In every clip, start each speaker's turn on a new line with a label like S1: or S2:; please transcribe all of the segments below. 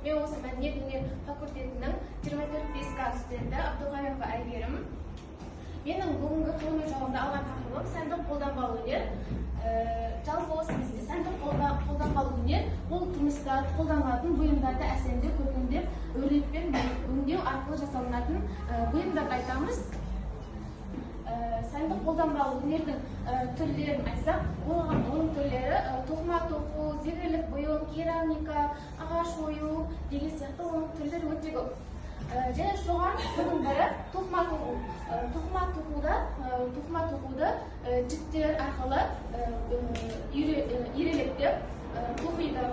S1: Мен осы мәдениет өнер факультетінің 24-5К студенті Абдулғаева Айгерім. Менің бүгінгі ғылыми жауабымда алған тақырыбым сәндік қолданбалы өнер. Жалпы осы бізде сәндік қолданбалы өнер бұл тұрмыста қолданылатын бұйымдарды әсемдеп, көркемдеп, өрлеумен өңдеу арқылы жасалынатын бұйымдарды айтамыз. Сәндік қолданбалы өнердің түрлерін айтсақ, оның түрлері тоқыма тоқу, зергерлік бұйым, керамика, ағаш ою деген сияқты оның түрлері өте көп. Және соған бұның бірі тоқыма тоқу. Тоқыма тоқуды жіптер арқылы ирелектеп тоқиды.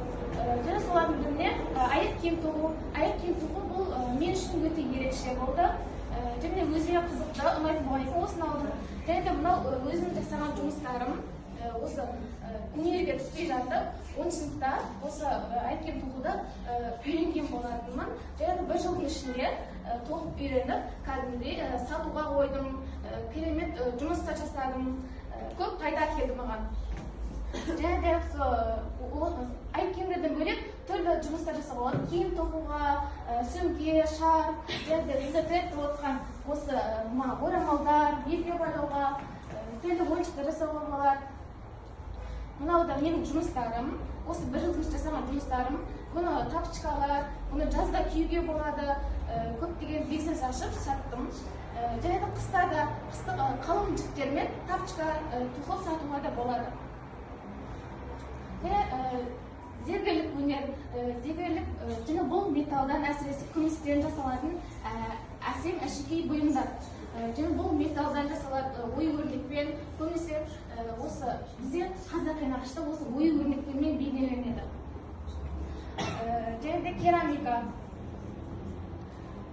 S1: Және солардың біріне аяқ киім тоқу. Аяқ киім тоқу бұл мен үшін өте ерекше болды. Және өзіме қызықты, ұнайтын болған екен, осыны алдым. Және де мынау өзім жасаған жұмыстарым. Осы универге түспей жатып, 10 сыныпта осы аяқ киім тоқуды үйренген болатынмын. Және де 1 жылдың ішінде тоқып үйреніп, кәдімгідей сатуға қойдым, керемет жұмыстар жасадым, көп пайда әкелді маған. Және де аяқ киімдерден бөлек түрлі жұмыстар жасауға болады. Киім тоқуға, сөмке, шарф, және де бізде трендте отқан осы орамалдар, белге байлауға, түрлі ойыншықтар жасауға болады. Мынау да менің жұмыстарым, осы 1 жылдың ішінде жасаған жұмыстарым. Бұны тапочкалар, бұны жазда киюге болады, көптеген бизнес ашып саттым. Және де қыста да қалың жіптермен тапочка тоқып сатуға да болады. Зергерлік өнер, және бұл металдан, әсіресе күмістен жасалатын әсем әшекей бұйымдар. Және бұл металдан жасалады ою-өрнекпен, көбінесе осы бізде қазақи нақышта осы ою-өрнектермен бейнеленеді. Және де керамика.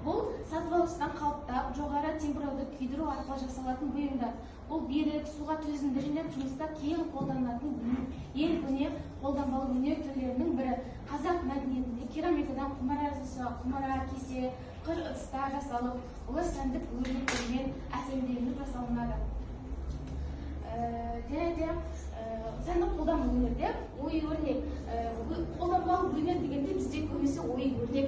S1: Бұл сазбалғыштан қалыптап, жоғары температурада күйдіру арқылы жасалатын бұйымдар. Бұл берік, суға төзімді және тұрмыста кең қолданылатын ең көне қолданбалы өнер түрлерінің бірі. Қазақ мәдениетінде керамикадан құмара, кесе, қыр ыдыстар жасалып, олар сәндік өрнектермен әсемделініп жасалынады. Және де сәндік қолданбалы өнерде ою-өрнек. Қолданбалы өнер дегенде бізде көбінесе ою-өрнек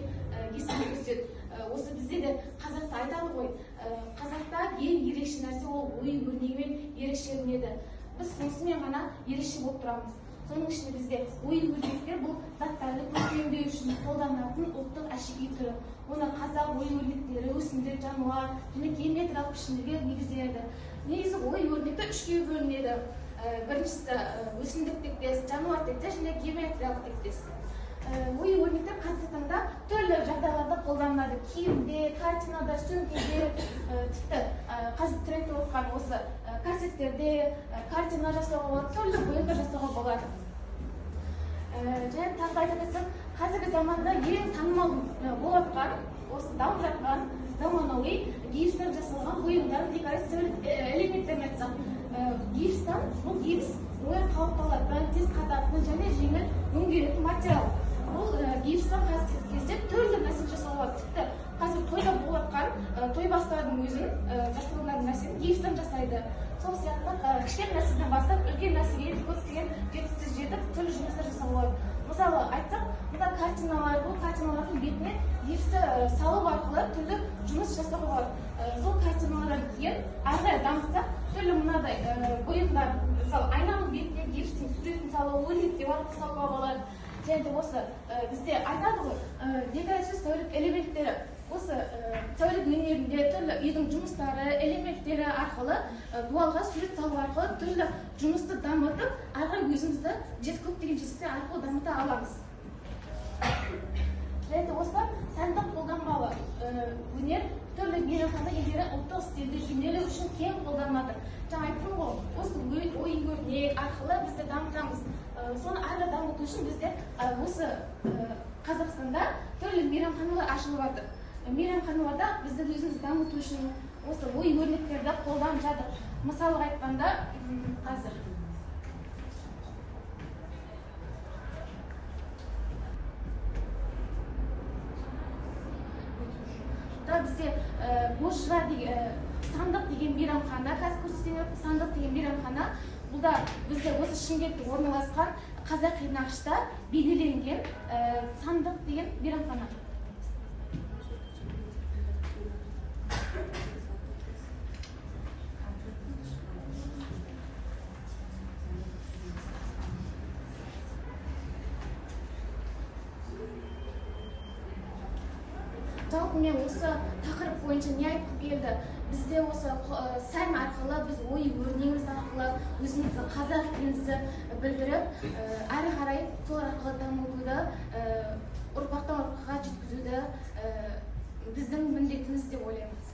S1: есімге түседі. Осы бізде де қазақта айтады ғой, қазақта ең ерекше нәрсе ол ою-өрнегімен ерекшеленеді. Біз осымен ғана ерекше болып тұрамыз. Соның ішінде бізде ою-өрнектер бұл заттарды көркемдеу үшін қолданылатын ұлттық әшекей түрі. Оны қазақ ою-өрнектері, өсімдік, жануар және геометриялық пішіндерге негізделеді. Негізі ою-өрнекті 3-ге бөлінеді. Біріншісі өсімдік тектес, жануар тектес және геометриялық тектес. Ою-өрнектер қазіргі таңда түрлі жағдайларда қолданылады. Киімде, картинада, сөмкеде, тіпті қазір трендте отқан осы кассеттерде картина жасауға болады, түрлі бұйымдар жасауға болады. Және тағы айта кетсек, қазіргі заманда ең танымал болып жатқан, осы дамып жатқан заманауи гипстан жасалған бұйымдар, декоративті элементтерін айтсақ, гипстан, бұл гипс оян қалыпталады, тез қататын және жеңіл өңделетін материал. Бұл гипстан қазіргі кезде түрлі нәрсе жасауға болады. Тіпті қазір тойда болып жатқан тойбастардың өзін жастырылған нәрсені гипстан жасайды. Сол сияқты кішкене нәрседен бастап үлкен нәрсеге көптеген жетістікке жетіп түрлі жұмыстар жасауға болады. Мысалы айтсақ, мына картиналар, бұл картиналардың бетіне гипсті салу арқылы түрлі жұмыс жасауға болады. Сол картиналардан кейін ары қарай дамытсақ, түрлі мынадай бұйымдар, мысалы айнаның бетіне гипстің суретін салу, өрнектеп арқылы салуға болады. Және де осы бізде айтады ғой, декоративті сәулет элементтері. Осы сәулет өнерінде түрлі үйдің жұмыстары, элементтері арқылы дуалға сурет салу арқылы түрлі жұмысты дамытып, ары қарай өзімізді көптеген жетістіктер арқылы дамыта аламыз. Және де осы сәндік қолданбалы өнер түрлі мейрамхана елдері ұлттық стильді бейнелеу үшін кең қолданылады. Жаңа айттым ғой, осы ою-өрнек арқылы бізді дамытамыз. Соны ары дамыту үшін бізде осы Қазақстанда түрлі мейрамханалар ашылып жатыр. Мейрамханаларда бізді өзімізді дамыту үшін осы ою-өрнектерді қолданып жатыр. Мысалға айтқанда қазір бізде Бозжыра сандық деген мейрамхана, қазір көрсеткен сандық деген мейрамхана. Бұл да бізде осы Шымкентте орналасқан қазақи нақышта бейнеленген сандық деген мейрамхана. Жалпы мен осы тақырып бойынша не айтқым келді? Бізде осы сән арқылы, біз ой-өрнегіміз арқылы өзіміздің қазақ екенімізді білдіріп, әрі қарай сол арқылы дамытуды, ұрпақтан ұрпаққа жеткізуді біздің міндетіміз деп ойлаймыз.